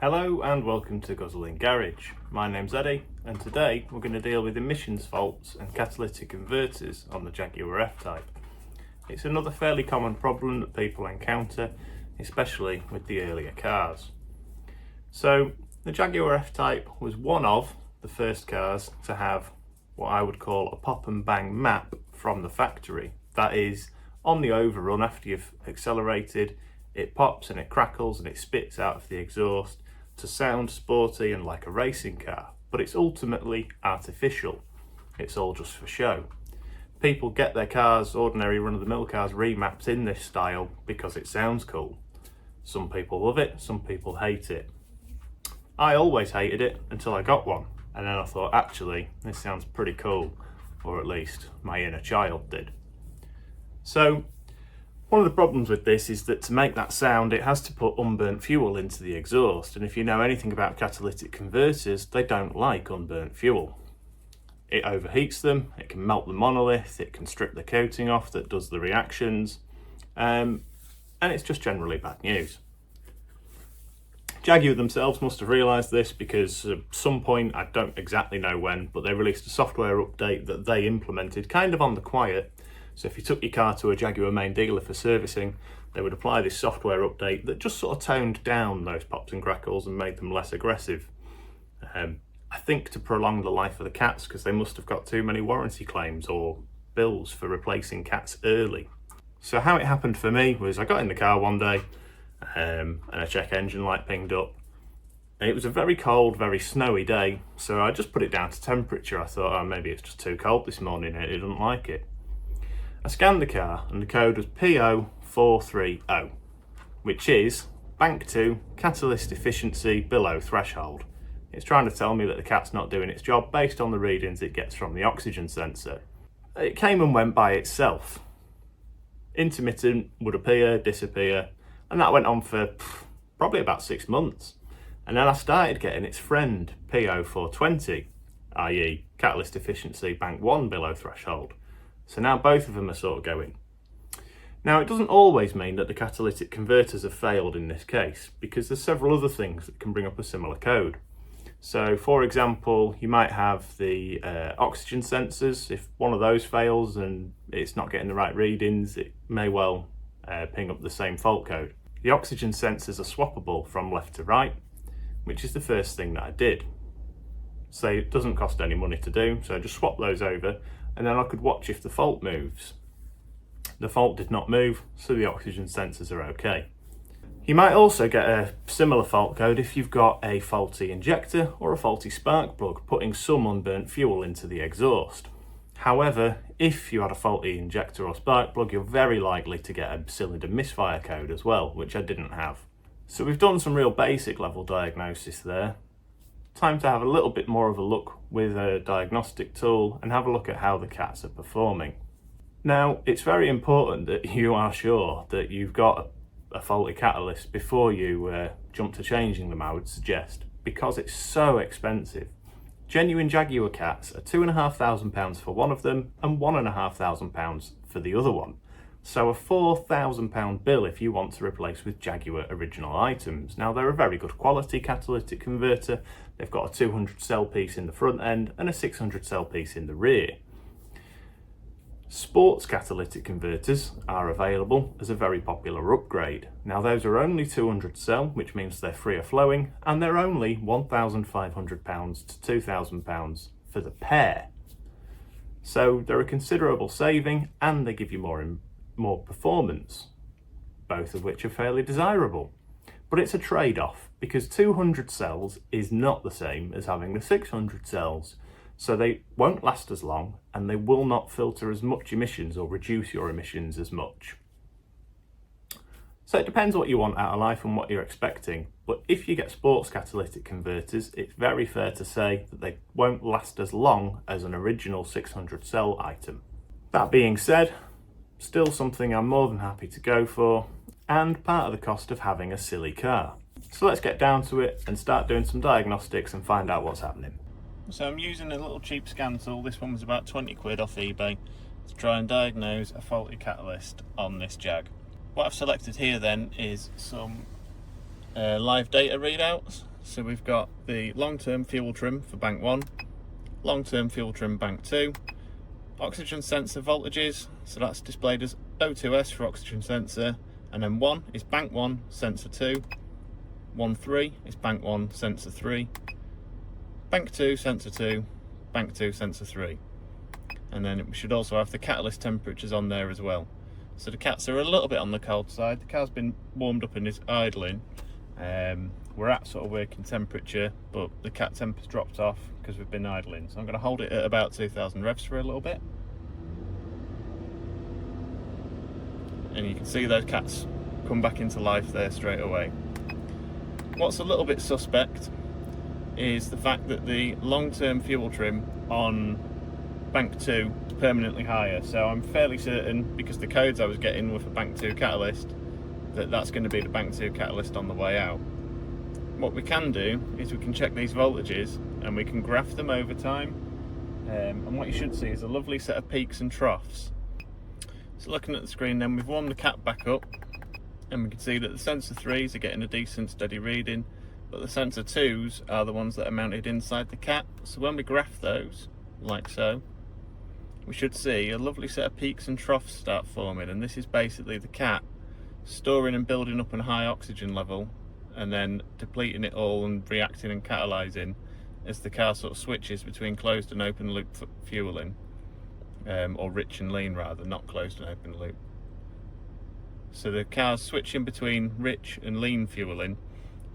Hello and welcome to Guzzoline Garage. My name's Eddie and today we're going to deal with emissions faults and catalytic converters on the Jaguar F Type. It's another fairly common problem that people encounter, especially with the earlier cars. So the Jaguar F Type was one of the first cars to have what I would call a pop and bang map from the factory. That is, on the overrun after you've accelerated, it pops and it crackles and it spits out of the exhaust to sound sporty and like a racing car, but it's ultimately artificial. It's all just for show. People get their cars, ordinary run-of-the-mill cars, remapped in this style because it sounds cool. Some people love it, some people hate it. I always hated it until I got one, and then I thought, actually, this sounds pretty cool, or at least my inner child did. So one of the problems with this is that to make that sound, it has to put unburnt fuel into the exhaust. And if you know anything about catalytic converters, they don't like unburnt fuel. It overheats them, it can melt the monolith, it can strip the coating off that does the reactions, and it's just generally bad news. Jaguar themselves must have realised this because at some point, I don't exactly know when, but they released a software update that they implemented kind of on the quiet. So if you took your car to a Jaguar main dealer for servicing, they would apply this software update that just sort of toned down those pops and crackles and made them less aggressive. I think to prolong the life of the cats, because they must have got too many warranty claims or bills for replacing cats early. So how it happened for me was I got in the car one day and a check engine light pinged up. And it was a very cold, very snowy day, so I just put it down to temperature. I thought, oh, maybe it's just too cold this morning and it didn't like it. I scanned the car and the code was P0430, which is bank 2 catalyst efficiency below threshold. It's trying to tell me that the cat's not doing its job based on the readings it gets from the oxygen sensor. It came and went by itself. Intermittent would appear, disappear, and that went on for probably about 6 months. And then I started getting its friend P0420, i.e. catalyst efficiency bank 1 below threshold. So now both of them are sort of going. Now it doesn't always mean that the catalytic converters have failed in this case, because there's several other things that can bring up a similar code. So for example, you might have the oxygen sensors. If one of those fails and it's not getting the right readings, it may well ping up the same fault code. The oxygen sensors are swappable from left to right, which is the first thing that I did. So it doesn't cost any money to do, so I just swap those over, and then I could watch if the fault moves. The fault did not move, so the oxygen sensors are okay. You might also get a similar fault code if you've got a faulty injector or a faulty spark plug putting some unburnt fuel into the exhaust. However, if you had a faulty injector or spark plug, you're very likely to get a cylinder misfire code as well, which I didn't have. So we've done some real basic level diagnosis there. Time to have a little bit more of a look with a diagnostic tool and have a look at how the cats are performing. Now, it's very important that you are sure that you've got a faulty catalyst before you jump to changing them, I would suggest, because it's so expensive. Genuine Jaguar cats are £2,500 for one of them and £1,500 for the other one. So a £4,000 bill if you want to replace with Jaguar original items. Now they're a very good quality catalytic converter. They've got a 200 cell piece in the front end and a 600 cell piece in the rear. Sports catalytic converters are available as a very popular upgrade. Now those are only 200 cell, which means they're freer flowing, and they're only £1,500 to £2,000 for the pair. So they're a considerable saving and they give you more performance, both of which are fairly desirable. But it's a trade-off, because 200 cells is not the same as having the 600 cells, so they won't last as long and they will not filter as much emissions or reduce your emissions as much. So it depends what you want out of life and what you're expecting, but if you get sports catalytic converters, it's very fair to say that they won't last as long as an original 600 cell item. That being said, still something I'm more than happy to go for, and part of the cost of having a silly car. So let's get down to it and start doing some diagnostics and find out what's happening. So I'm using a little cheap scan tool. This one was about 20 quid off eBay to try and diagnose a faulty catalyst on this Jag. What I've selected here then is some live data readouts. So we've got the long-term fuel trim for bank 1, long-term fuel trim bank 2, oxygen sensor voltages, so that's displayed as O2S for oxygen sensor, and then 1 is bank 1 sensor 2, 1.3 is bank 1 sensor 3, bank 2 sensor 2, bank 2 sensor 3, and then we should also have the catalyst temperatures on there as well. So the cats are a little bit on the cold side. The car's been warmed up and is idling. We're at sort of working temperature, but the cat temperature's dropped off because we've been idling. So I'm going to hold it at about 2000 revs for a little bit. And you can see those cats come back into life there straight away. What's a little bit suspect is the fact that the long-term fuel trim on bank 2 is permanently higher. So I'm fairly certain, because the codes I was getting were for bank 2 catalyst, that that's going to be the bank 2 catalyst on the way out. What we can do is we can check these voltages and we can graph them over time, and what you should see is a lovely set of peaks and troughs. So looking at the screen then, we've warmed the cat back up and we can see that the sensor 3s are getting a decent steady reading, but the sensor 2s are the ones that are mounted inside the cat. So when we graph those, like so, we should see a lovely set of peaks and troughs start forming, and this is basically the cat storing and building up a high oxygen level and then depleting it all and reacting and catalysing as the car sort of switches between closed and open loop fueling, or rich and lean rather, not closed and open loop. So the car's switching between rich and lean fueling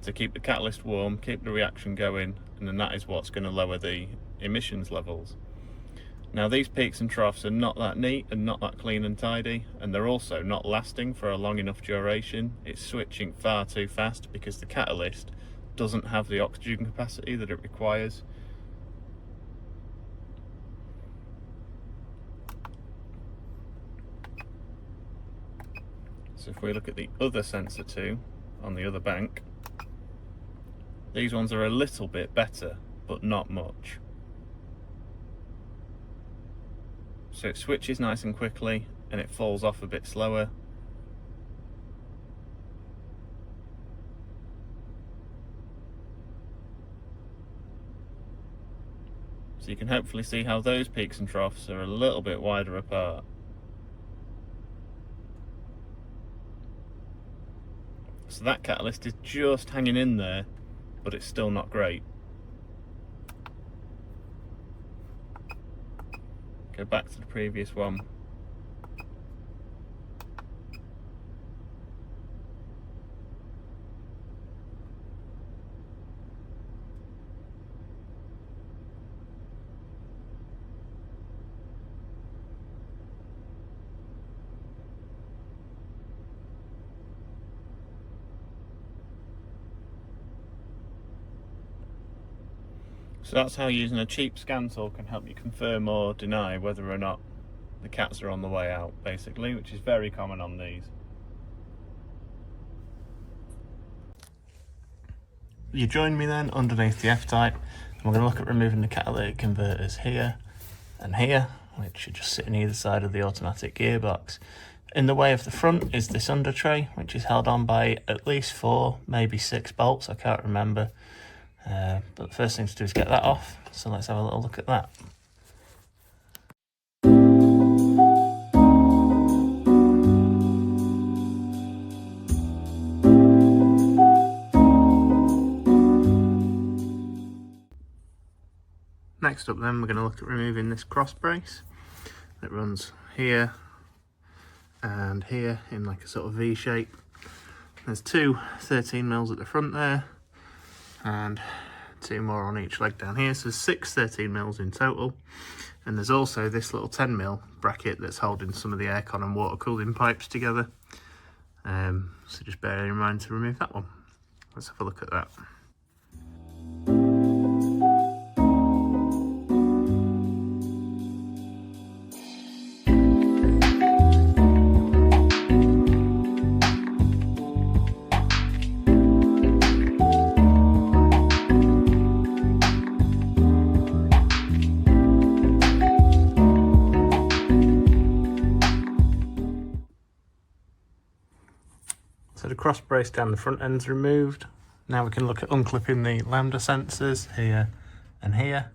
to keep the catalyst warm, keep the reaction going, and then that is what's going to lower the emissions levels. Now these peaks and troughs are not that neat and not that clean and tidy, and they're also not lasting for a long enough duration. It's switching far too fast because the catalyst doesn't have the oxygen capacity that it requires. So if we look at the other sensor 2 on the other bank, these ones are a little bit better, but not much. So it switches nice and quickly and it falls off a bit slower. So you can hopefully see how those peaks and troughs are a little bit wider apart. So that catalyst is just hanging in there, but it's still not great. Go back to the previous one. So that's how using a cheap scan tool can help you confirm or deny whether or not the cats are on the way out, basically, which is very common on these. You join me then underneath the F Type, and we're going to look at removing the catalytic converters here and here, which should just sit on either side of the automatic gearbox. In the way of the front is this undertray, which is held on by at least 4, maybe 6 bolts, I can't remember. But the first thing to do is get that off, so let's have a little look at that. Next up then, we're going to look at removing this cross brace that runs here and here in like a sort of V shape. There's 2 13mm at the front there, and 2 more on each leg down here, so there's 6 13mm in total. And there's also this little 10mm bracket that's holding some of the aircon and water cooling pipes together, so just bear in mind to remove that one. Let's have a look at that. So the cross brace down the front end's removed, Now we can look at unclipping the lambda sensors here and here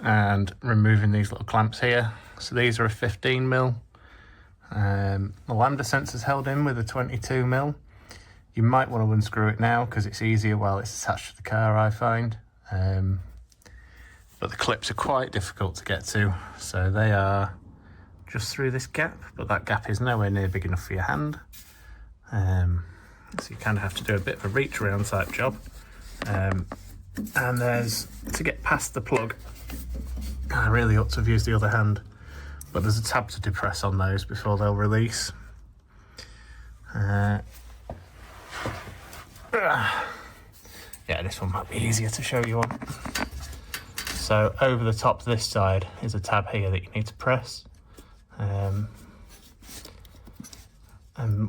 and removing these little clamps here. So these are a 15mm. The lambda sensor's held in with a 22mm. You might want to unscrew it now because it's easier while it's attached to the car, I find. But the clips are quite difficult to get to, so they are just through this gap, but that gap is nowhere near big enough for your hand. So you kind of have to do a bit of a reach around type job. And there's, to get past the plug, I really ought to have used the other hand, but there's a tab to depress on those before they'll release. Yeah, this one might be easier to show you on. So over the top this side is a tab here that you need to press. And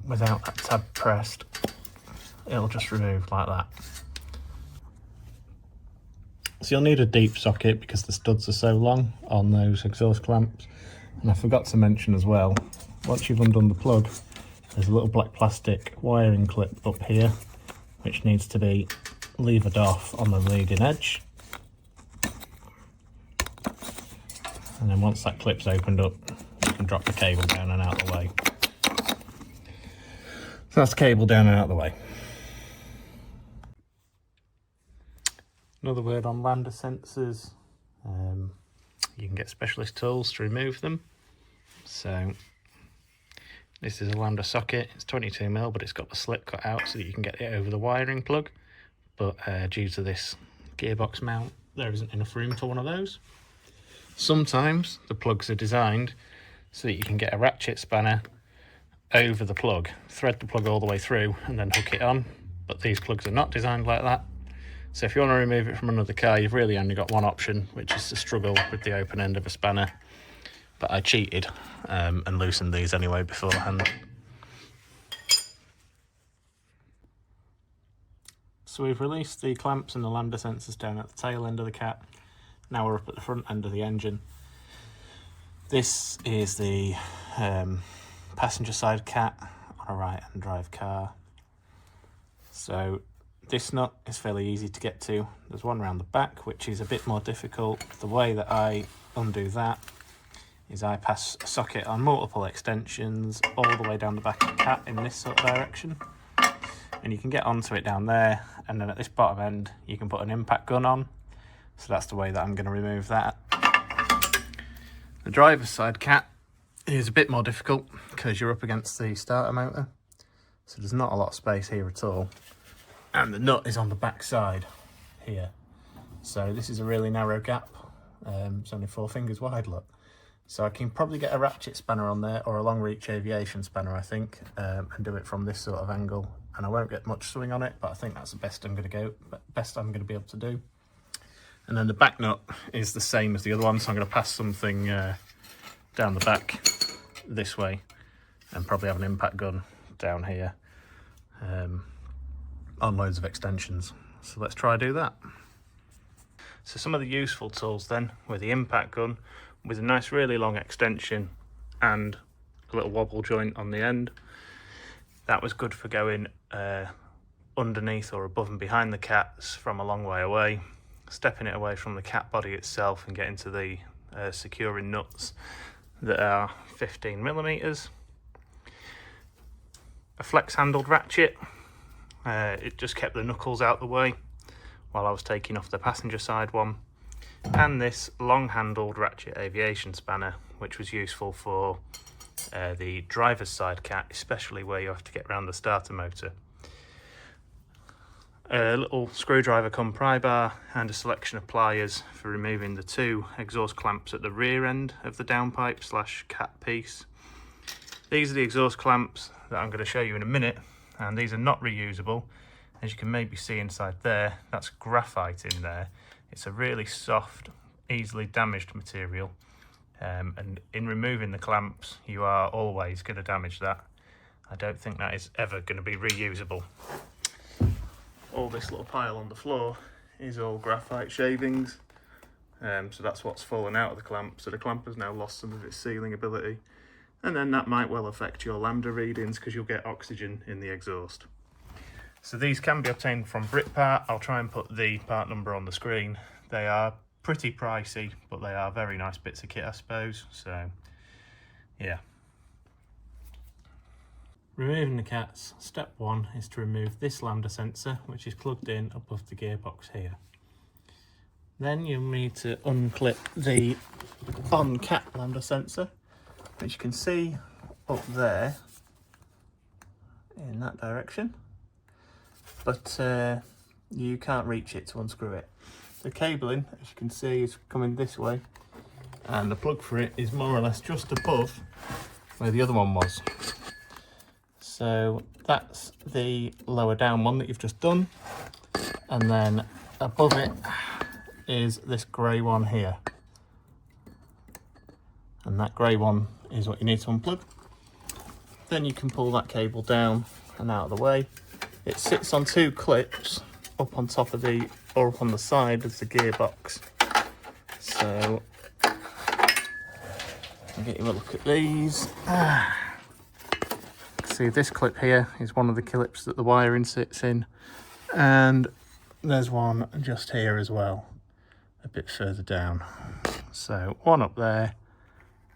without that tab pressed, it'll just remove like that. So you'll need a deep socket because the studs are so long on those exhaust clamps. And I forgot to mention as well, once you've undone the plug, there's a little black plastic wiring clip up here, which needs to be levered off on the leading edge. And then once that clip's opened up, you can drop the cable down and out of the way. So that's the cable down and out of the way. Another word on lambda sensors. You can get specialist tools to remove them. So this is a lambda socket. It's 22mm, but it's got the slit cut out so that you can get it over the wiring plug. But due to this gearbox mount, there isn't enough room for one of those. Sometimes the plugs are designed so that you can get a ratchet spanner over the plug, thread the plug all the way through and then hook it on, but these plugs are not designed like that. So if you want to remove it from under the car, you've really only got one option, which is to struggle with the open end of a spanner. But I cheated and loosened these anyway beforehand. So we've released the clamps and the lambda sensors down at the tail end of the cat. Now we're up at the front end of the engine. This is the passenger side cat on a right-hand drive car. So this nut is fairly easy to get to. There's one around the back which is a bit more difficult. The way that I undo that is I pass a socket on multiple extensions all the way down the back of the cat in this sort of direction. And you can get onto it down there, and then at this bottom end you can put an impact gun on. So that's the way that I'm going to remove that. The driver's side cat is a bit more difficult because you're up against the starter motor. So there's not a lot of space here at all. And the nut is on the back side here. So this is a really narrow gap. It's only 4 fingers wide, look. So I can probably get a ratchet spanner on there, or a long reach aviation spanner, I think, and do it from this sort of angle. And I won't get much swing on it, but I think that's the best I'm going to be able to do. And then the back nut is the same as the other one, so I'm going to pass something down the back this way and probably have an impact gun down here on loads of extensions. So let's try do that. So some of the useful tools then, with the impact gun, with a nice really long extension and a little wobble joint on the end. That was good for going underneath or above and behind the cats from a long way away, stepping it away from the cat body itself and getting to the securing nuts that are 15mm. A flex handled ratchet, it just kept the knuckles out the way while I was taking off the passenger side one. And this long handled ratchet aviation spanner, which was useful for the driver's side cat, especially where you have to get around the starter motor. A little screwdriver cum pry bar and a selection of pliers for removing the 2 exhaust clamps at the rear end of the downpipe / cat piece. These are the exhaust clamps that I'm going to show you in a minute, and these are not reusable. As you can maybe see inside there, that's graphite in there. It's a really soft, easily damaged material, and in removing the clamps you are always going to damage that. I don't think that is ever going to be reusable. All this little pile on the floor is all graphite shavings, so that's what's fallen out of the clamp. So the clamp has now lost some of its sealing ability, and then that might well affect your lambda readings because you'll get oxygen in the exhaust. So these can be obtained from Britpart. I'll try and put the part number on the screen. They are pretty pricey, but they are very nice bits of kit, I suppose. So, yeah. Removing the cats, step 1 is to remove this lambda sensor, which is plugged in above the gearbox here. Then you'll need to unclip the on-cat lambda sensor, which you can see up there in that direction, but you can't reach it to unscrew it. The cabling, as you can see, is coming this way, and the plug for it is more or less just above where the other one was. So that's the lower down one that you've just done, and then above it is this grey one here, and that grey one is what you need to unplug. Then you can pull that cable down and out of the way. It sits on 2 clips up on top of the, or up on the side of the gearbox. So I'll get you a look at these. See, this clip here is one of the clips that the wiring sits in, and there's one just here as well, a bit further down. So one up there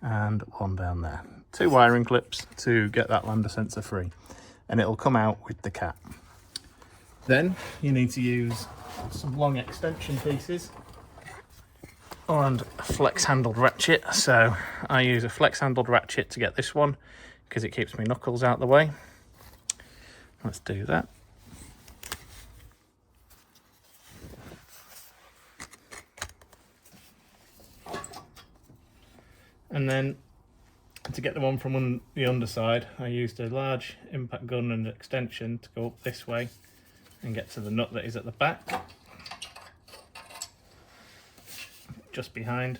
and one down there. 2 wiring clips to get that lambda sensor free, and it'll come out with the cat. Then you need to use some long extension pieces and a flex handled ratchet. So I use a flex handled ratchet to get this one because it keeps my knuckles out the way. Let's do that. And then to get the one from the underside, I used a large impact gun and extension to go up this way and get to the nut that is at the back, just behind.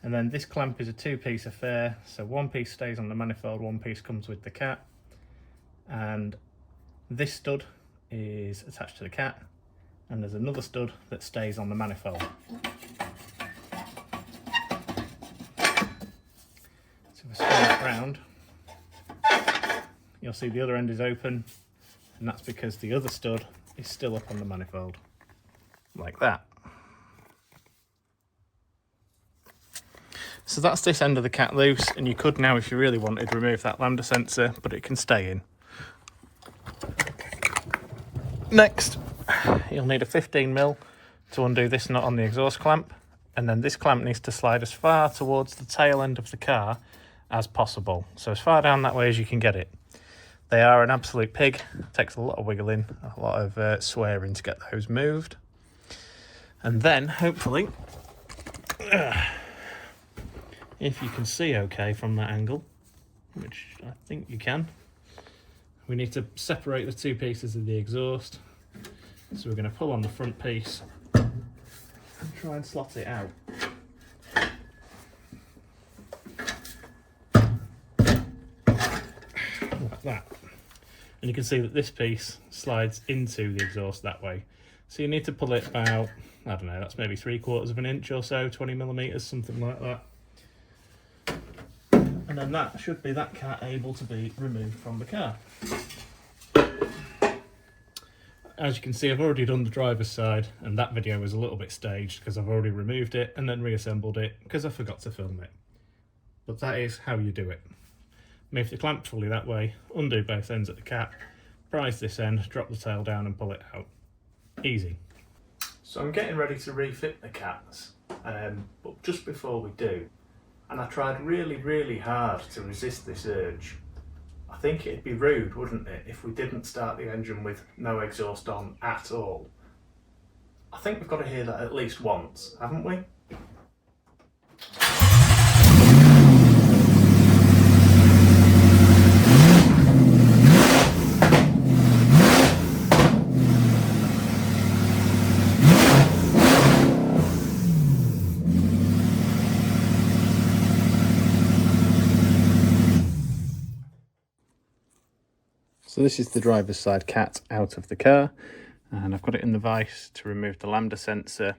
And then this clamp is a 2-piece affair, so 1 piece stays on the manifold, 1 piece comes with the cat, and this stud is attached to the cat, and there's another stud that stays on the manifold. So if I spin it round, you'll see the other end is open, and that's because the other stud is still up on the manifold, like that. So that's this end of the cat loose, and you could now, if you really wanted, remove that lambda sensor, but it can stay in. Next, you'll need a 15mm to undo this nut on the exhaust clamp, and then this clamp needs to slide as far towards the tail end of the car as possible. So as far down that way as you can get it. They are an absolute pig. It takes a lot of wiggling, a lot of swearing to get those moved. And then, hopefully, if you can see okay from that angle, which I think you can, we need to separate the 2 pieces of the exhaust. So we're going to pull on the front piece and try and slot it out. Like that. And you can see that this piece slides into the exhaust that way. So you need to pull it about, I don't know, that's maybe 3/4 of an inch or so, 20mm, something like that. And then that should be that cat able to be removed from the car. As you can see, I've already done the driver's side, and that video was a little bit staged because I've already removed it and then reassembled it because I forgot to film it. But that is how you do it. Move the clamp fully that way, undo both ends at the cat, prise this end, drop the tail down and pull it out. Easy. So I'm getting ready to refit the cats, but just before we do, and I tried really hard to resist this urge. I think it'd be rude, wouldn't it, if we didn't start the engine with no exhaust on at all. I think we've got to hear that at least once, haven't we? So this is the driver's side cat out of the car, and I've got it in the vise to remove the lambda sensor.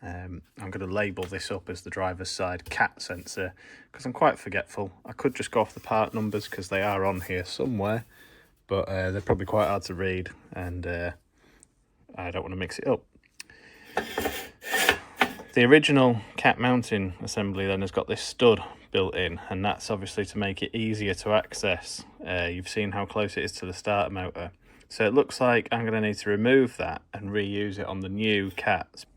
I'm going to label this up as the driver's side cat sensor because I'm quite forgetful. I could just go off the part numbers because they are on here somewhere, but they're probably quite hard to read, and I don't want to mix it up. The original cat mounting assembly then has got this stud built in, and that's obviously to make it easier to access. You've seen how close it is to the starter motor, so it looks like I'm going to need to remove that and reuse it on the new cats.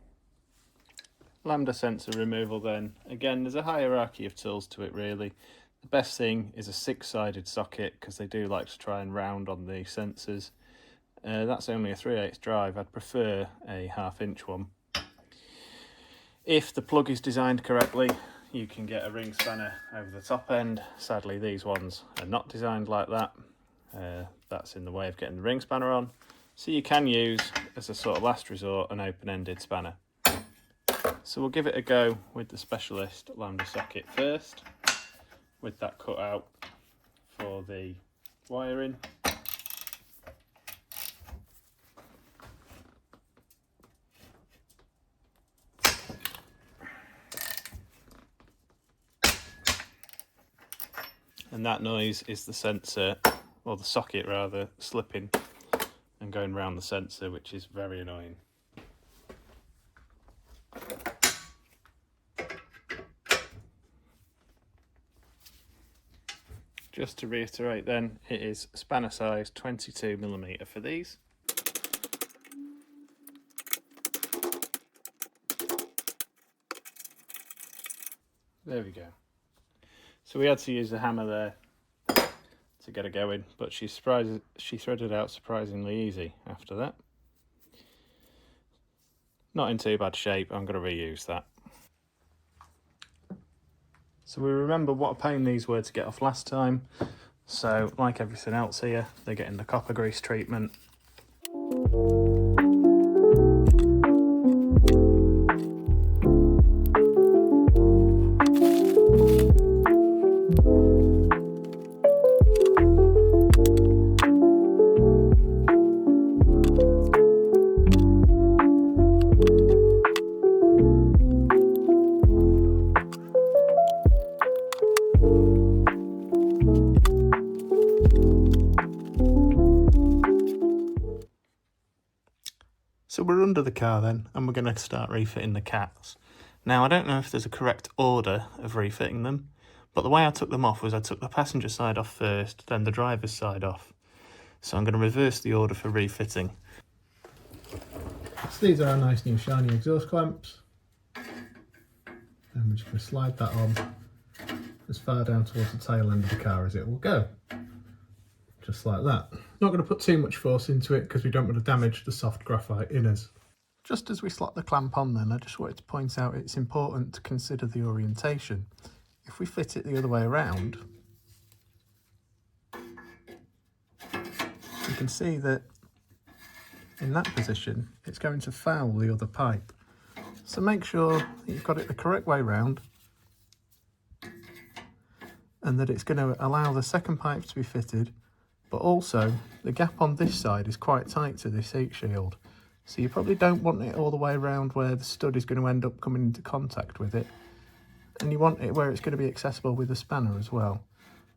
Lambda sensor removal then. Again, there's a hierarchy of tools to it really. The best thing is a 6-sided socket, because they do like to try and round on the sensors. That's only a 3/8 drive. I'd prefer a 1/2 inch one. If the plug is designed correctly, you can get a ring spanner over the top end. Sadly, these ones are not designed like that. That's in the way of getting the ring spanner on. So you can use, as a sort of last resort, an open-ended spanner. So we'll give it a go with the specialist lambda socket first, with that cut out for the wiring. And that noise is the sensor, or the socket rather, slipping and going around the sensor, which is very annoying. Just to reiterate then, it is spanner size 22mm for these. There we go. So we had to use the hammer there to get her going, but she threaded out surprisingly easy after that. Not in too bad shape, I'm going to reuse that. So we remember what a pain these were to get off last time. So like everything else here, they're getting the copper grease treatment. So we're under the car then, and we're going to start refitting the cats. Now I don't know if there's a correct order of refitting them, but the way I took them off was I took the passenger side off first, then the driver's side off. So I'm going to reverse the order for refitting. So these are our nice new shiny exhaust clamps. And we're just going to slide that on as far down towards the tail end of the car as it will go. Just like that. Not going to put too much force into it because we don't want to damage the soft graphite inners. Just as we slot the clamp on then, I just wanted to point out it's important to consider the orientation. If we fit it the other way around, you can see that in that position it's going to foul the other pipe. So make sure that you've got it the correct way round, and that it's going to allow the second pipe to be fitted, but also the gap on this side is quite tight to this heat shield. So you probably don't want it all the way around where the stud is going to end up coming into contact with it. And you want it where it's going to be accessible with the spanner as well.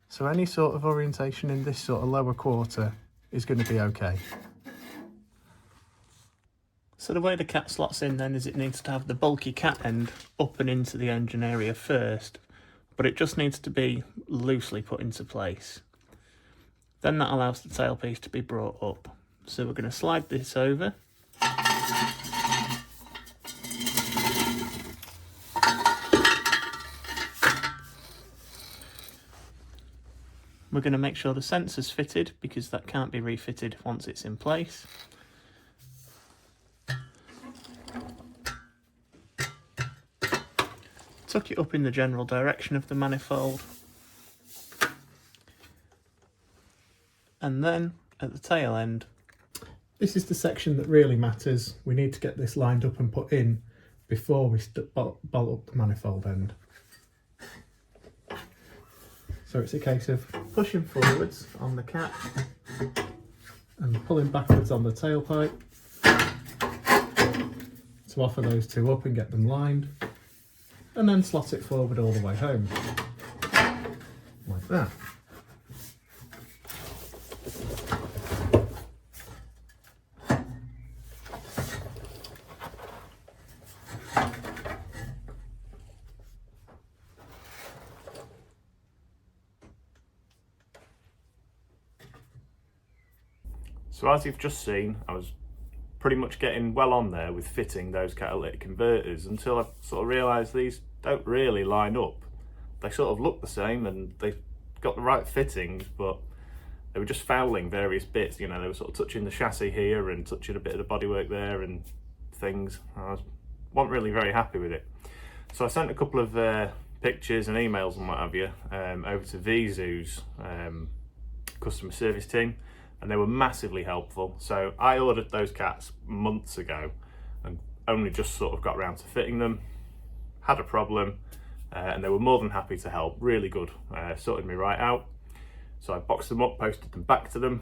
So any sort of orientation in this sort of lower quarter is going to be okay. So the way the cat slots in then is it needs to have the bulky cat end up and into the engine area first, but it just needs to be loosely put into place. Then that allows the tailpiece to be brought up. So we're going to slide this over. We're going to make sure the sensor's fitted, because that can't be refitted once it's in place. Tuck it up in the general direction of the manifold. And then at the tail end, this is the section that really matters. We need to get this lined up and put in before we bolt up the manifold end. So it's a case of pushing forwards on the cat and pulling backwards on the tailpipe to offer those two up and get them lined, and then slot it forward all the way home, like that. So as you've just seen, I was pretty much getting well on there with fitting those catalytic converters until I sort of realised these don't really line up. They sort of look the same and they've got the right fittings, but they were just fouling various bits. You know, they were sort of touching the chassis here and touching a bit of the bodywork there and things. I wasn't really very happy with it. So I sent a couple of pictures and emails and what have you over to Vizu's customer service team, and they were massively helpful. So I ordered those cats months ago and only just sort of got around to fitting them, had a problem, and they were more than happy to help. Really good, sorted me right out. So I boxed them up, posted them back to them.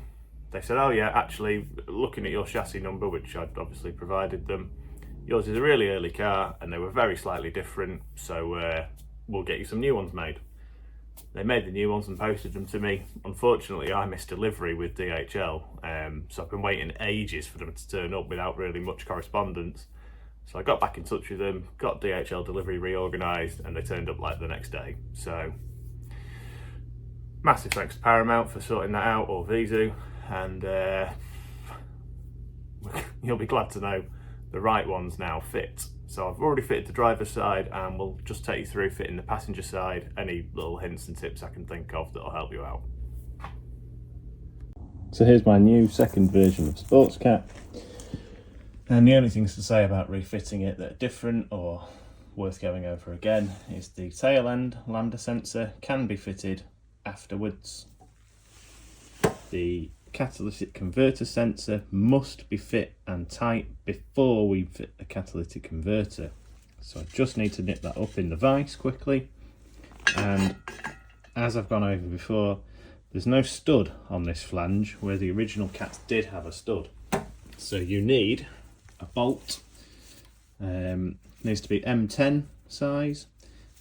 They said, oh yeah, actually, looking at your chassis number, which I'd obviously provided them, yours is a really early car and they were very slightly different, so we'll get you some new ones made. They made the new ones and posted them to me. Unfortunately, I missed delivery with DHL, so I've been waiting ages for them to turn up without really much correspondence. So I got back in touch with them, got DHL delivery reorganised, and they turned up like the next day. So massive thanks to Paramount for sorting that out, or Vizu, and you'll be glad to know the right ones now fit. So I've already fitted the driver's side, and we'll just take you through fitting the passenger side, any little hints and tips I can think of that'll help you out. So here's my new second version of Sports Cat, and the only things to say about refitting it that are different or worth going over again is the tail end lambda sensor can be fitted afterwards. The catalytic converter sensor must be fit and tight before we fit the catalytic converter. So I just need to nip that up in the vise quickly, and as I've gone over before, there's no stud on this flange where the original cats did have a stud. So you need a bolt, needs to be M10 size,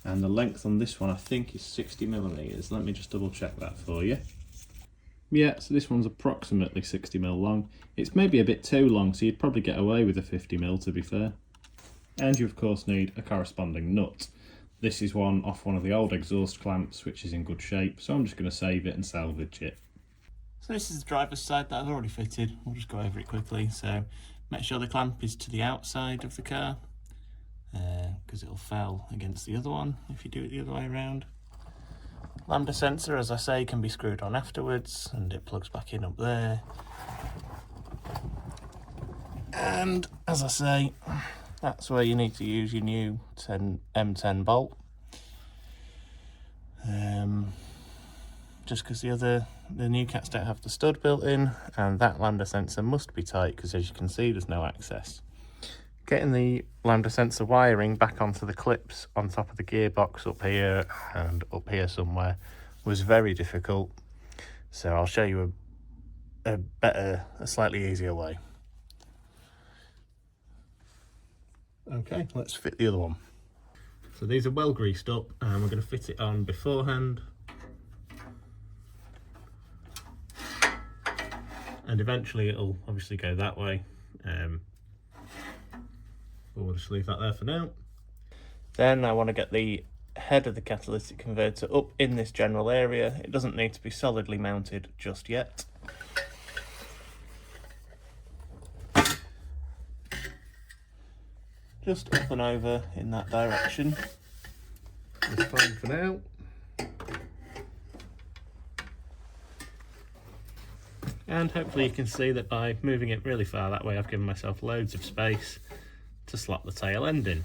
and the length on this one I think is 60mm. Let me just double check that for you. Yeah, so this one's approximately 60mm long. It's maybe a bit too long, so you'd probably get away with a 50mm to be fair. And you of course need a corresponding nut. This is one off one of the old exhaust clamps, which is in good shape, so I'm just going to save it and salvage it. So this is the driver's side that I've already fitted. We'll just go over it quickly. So make sure the clamp is to the outside of the car, because it'll foul against the other one if you do it the other way around. Lambda sensor, as I say, can be screwed on afterwards, and it plugs back in up there. And as I say, that's where you need to use your new M10 bolt. Just because the new cats don't have the stud built in, and that lambda sensor must be tight because, as you can see, there's no access. Getting the lambda sensor wiring back onto the clips on top of the gearbox up here and up here somewhere was very difficult, so I'll show you a slightly easier way. Okay, let's fit the other one. So these are well greased up, and we're going to fit it on beforehand, and eventually it'll obviously go that way. We'll just leave that there for now. Then I want to get the head of the catalytic converter up in this general area. It doesn't need to be solidly mounted just yet. Just up and over in that direction. It's fine for now. And hopefully you can see that by moving it really far that way, I've given myself loads of space to slot the tail end in.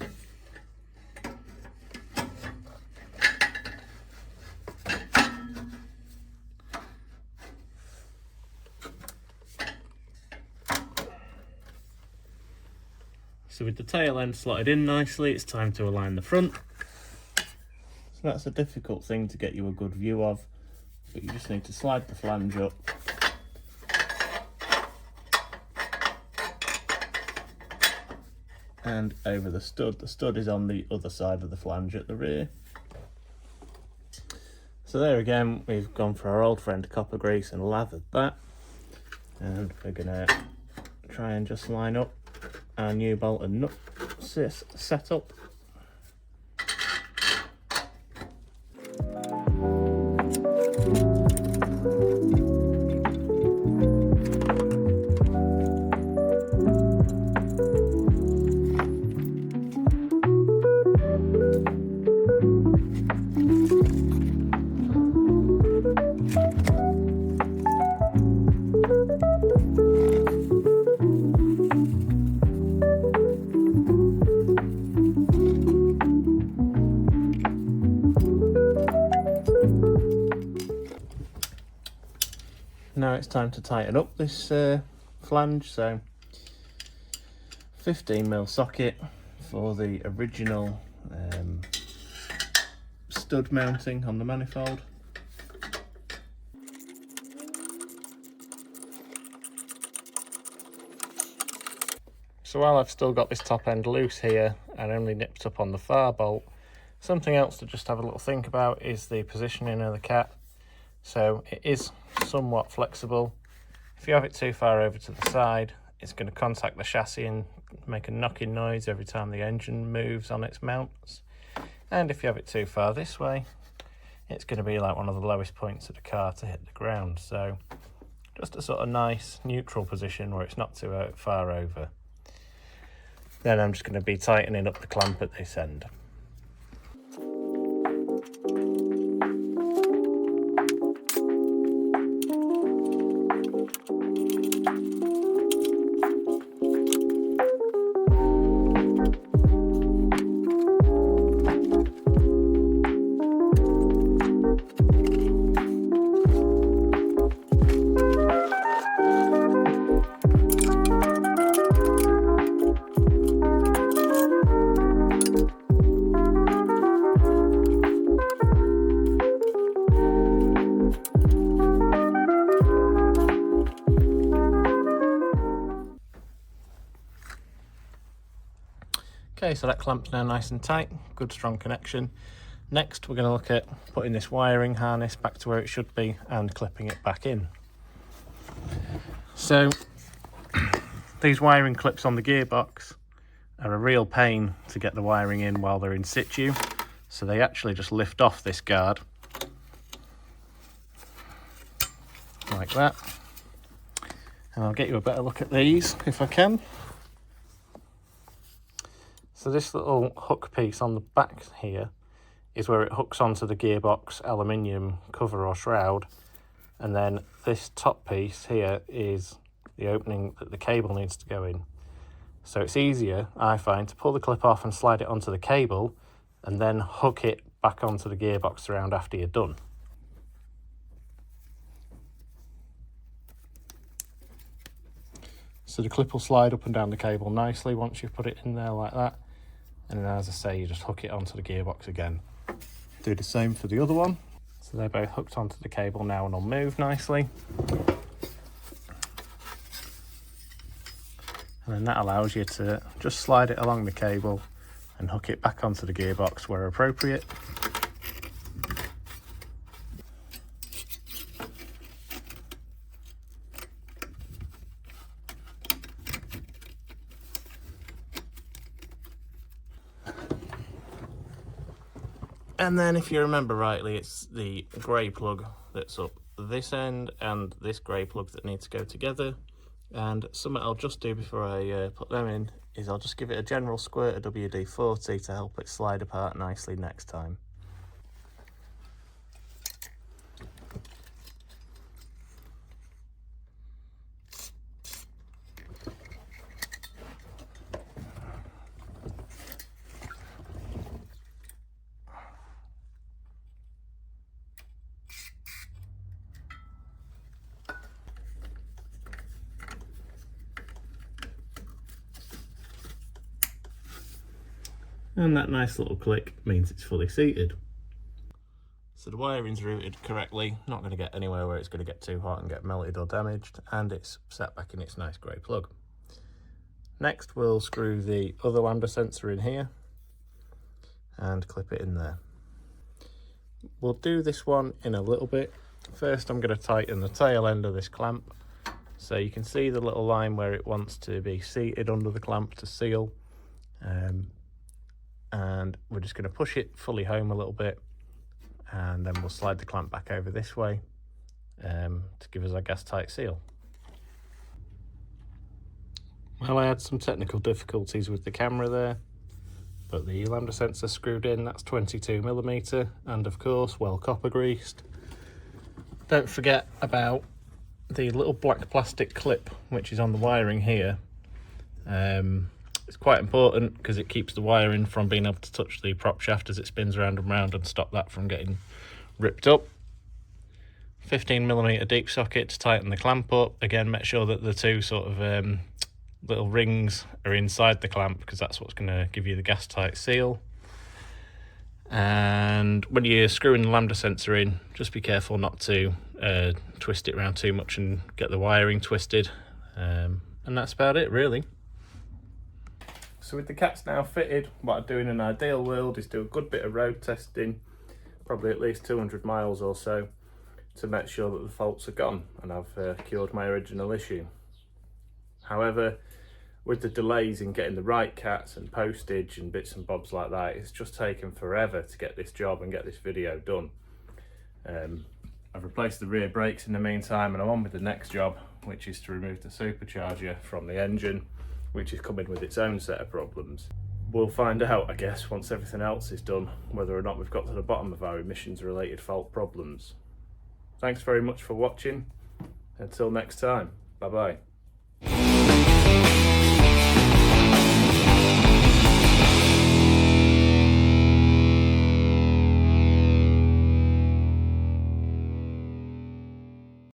So with the tail end slotted in nicely, it's time to align the front. So that's a difficult thing to get you a good view of, but you just need to slide the flange up and over the stud. The stud is on the other side of the flange at the rear. So there again, we've gone for our old friend copper grease and lathered that, and we're gonna try and just line up our new bolt and nut setup. now it's time to tighten up this flange. So 15mm socket for the original stud mounting on the manifold. So while I've still got this top end loose here and only nipped up on the far bolt, something else to just have a little think about is the positioning of the cat. So it is somewhat flexible. If you have it too far over to the side, it's going to contact the chassis and make a knocking noise every time the engine moves on its mounts. And if you have it too far this way, it's going to be like one of the lowest points of the car to hit the ground. So just a sort of nice neutral position where it's not too far over. Then I'm just going to be tightening up the clamp at this end. Okay, so that clamp's now nice and tight, good strong connection. Next we're going to look at putting this wiring harness back to where it should be and clipping it back in. So these wiring clips on the gearbox are a real pain to get the wiring in while they're in situ, so they actually just lift off this guard like that. And I'll get you a better look at these if I can. So this little hook piece on the back here is where it hooks onto the gearbox aluminium cover or shroud, and then this top piece here is the opening that the cable needs to go in. So it's easier, I find, to pull the clip off and slide it onto the cable and then hook it back onto the gearbox around after you're done. So the clip will slide up and down the cable nicely once you've put it in there like that. And then, as I say, you just hook it onto the gearbox again. Do the same for the other one. So they're both hooked onto the cable now and will move nicely. And then that allows you to just slide it along the cable and hook it back onto the gearbox where appropriate. And then, if you remember rightly, it's the grey plug that's up this end and this grey plug that need to go together. And something I'll just do before I put them in is I'll just give it a general squirt of WD-40 to help it slide apart nicely next time. And that nice little click means it's fully seated. So the wiring's routed correctly, not going to get anywhere where it's going to get too hot and get melted or damaged, and it's set back in its nice grey plug. Next we'll screw the other lambda sensor in here and clip it in there. We'll do this one in a little bit. First I'm going to tighten the tail end of this clamp. So you can see the little line where it wants to be seated under the clamp to seal. And we're just going to push it fully home a little bit, and then we'll slide the clamp back over this way to give us our gas tight seal. Well, I had some technical difficulties with the camera there, but the lambda sensor screwed in, that's 22mm, and of course well copper greased. Don't forget about the little black plastic clip which is on the wiring here. It's quite important because it keeps the wiring from being able to touch the prop shaft as it spins round and round and stop that from getting ripped up. 15mm deep socket to tighten the clamp up. Again, make sure that the two sort of little rings are inside the clamp, because that's what's going to give you the gas tight seal. And when you're screwing the lambda sensor in, just be careful not to twist it around too much and get the wiring twisted. And that's about it, really. So with the cats now fitted, what I'd do in an ideal world is do a good bit of road testing, probably at least 200 miles or so, to make sure that the faults are gone and I've cured my original issue. However, with the delays in getting the right cats and postage and bits and bobs like that, it's just taken forever to get this job and get this video done. I've replaced the rear brakes in the meantime, and I'm on with the next job, which is to remove the supercharger from the engine, which is coming with its own set of problems. We'll find out, I guess, once everything else is done, whether or not we've got to the bottom of our emissions related fault problems. Thanks very much for watching. Until next time, bye bye.